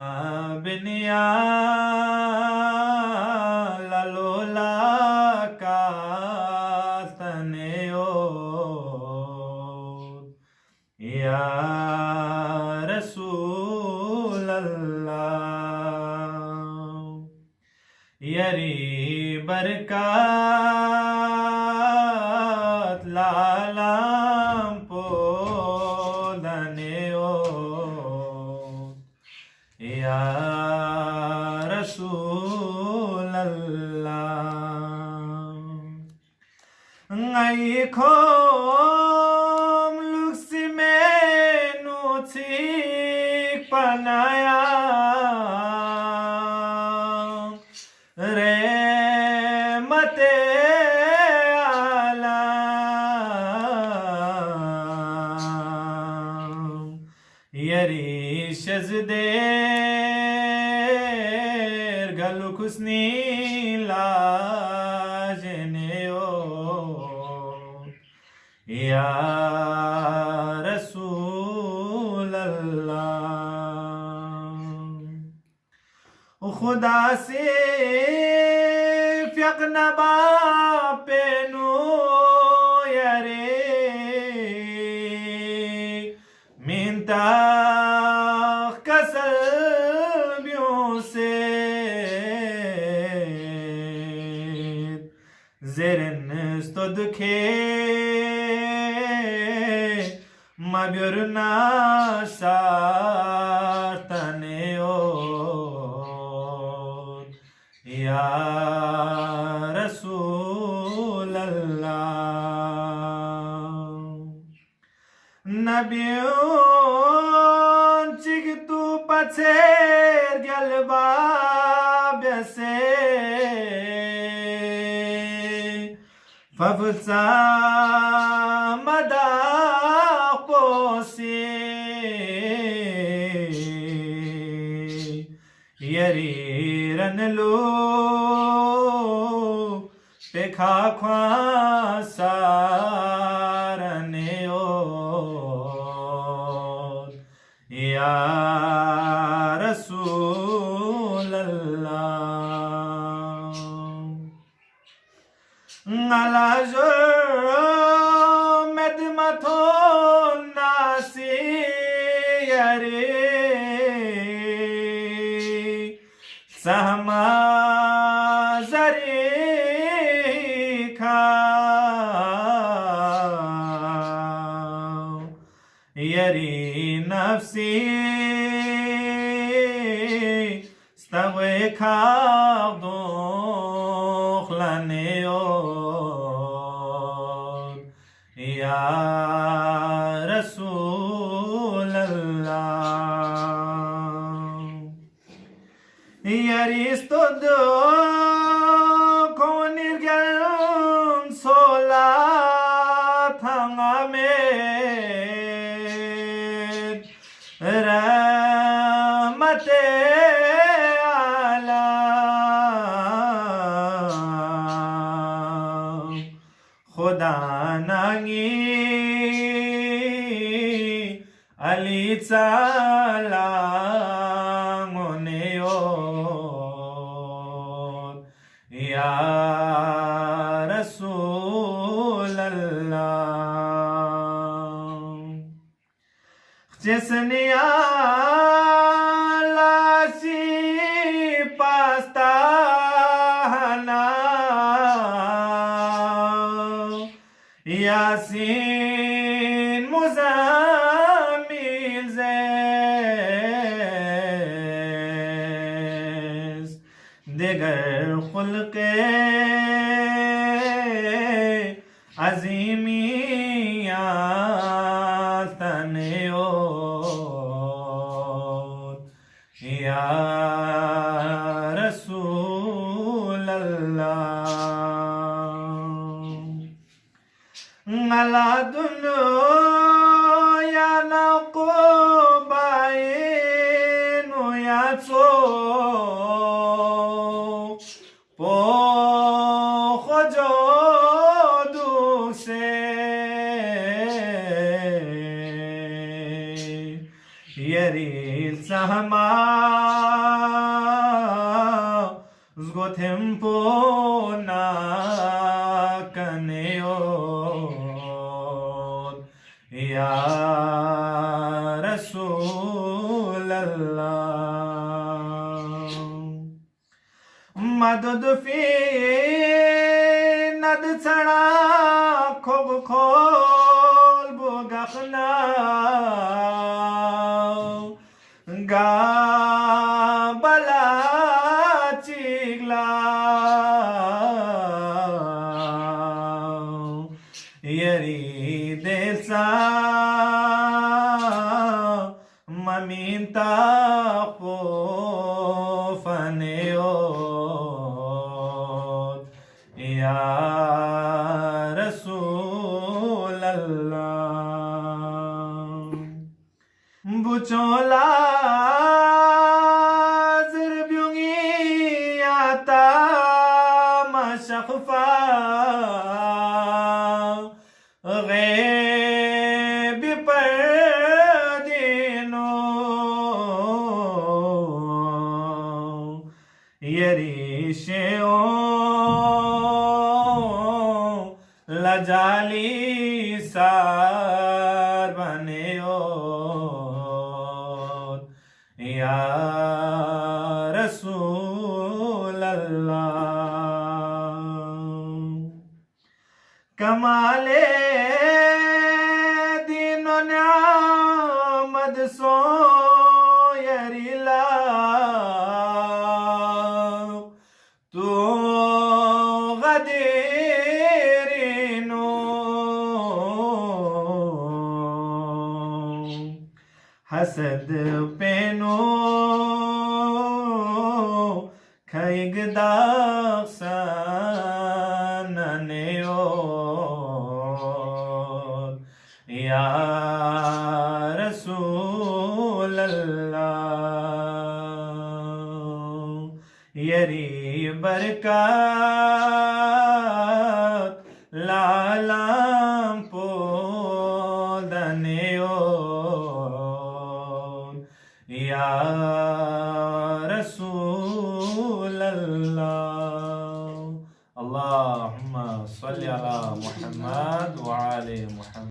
बिनिया ललोला का तने ओ या रसूल अल्लाह यरी बरकत लालाम पोदने ओ या रसूल अल्लाह ngai khom luksi menu tik panaya remate alam yari shazder galu kusni lajne o या रसूल अल्लाह खुदा से फ़यक़नबा पेनु यरे मिंता कसल ब्यों से ज़ेरन स्तुदखे Mabyorna sartaneo ya Rasul Allah Nabiyon chigtu pacher galba bese fafsa mada yariran lo pekha khwasarane o ya rasul allah ngalajo medmathon nasi yare सहमा जरी खा यरी नफ्सी स्तवे खा दोखलने ओ या रसूल Yaristodo konirgen sola thangamet ramate alam Khuda nangi ali salam oneo या रसूल अल्लाह जिसने लासी पास्ताना यासीन मुज़म्मिल ज़ैस दिगर खुल्के अज़ीमियात तनेओ या रसूल अल्लाह अला दुनिया नक़बाइनु याचो Yari Sahama को थेम्पो ना कने ओ या रसूल अल्लाह मदद फी नद छड़ा खोब खोल बुगखना गा बला चिगला यरी देसा ममिता को फनेओ या रसूल अल्लाह बुचोला ज़िरब्युंगी आता मशखफा गैब पर दिनो यरीशेओ लजाली सार बनेओ या रसूल अल्लाह कमाले दीनो न्यामत सो यरीला तो गदीरिनो हसद पेनो खैग दासाननेओ या रसूल अल्लाह यरी बरकत लालम पोदनेओ या रसूल अल्लाह अल्लाहुम्मा सल्ली अला मुहम्मद व आले मुहम्मद।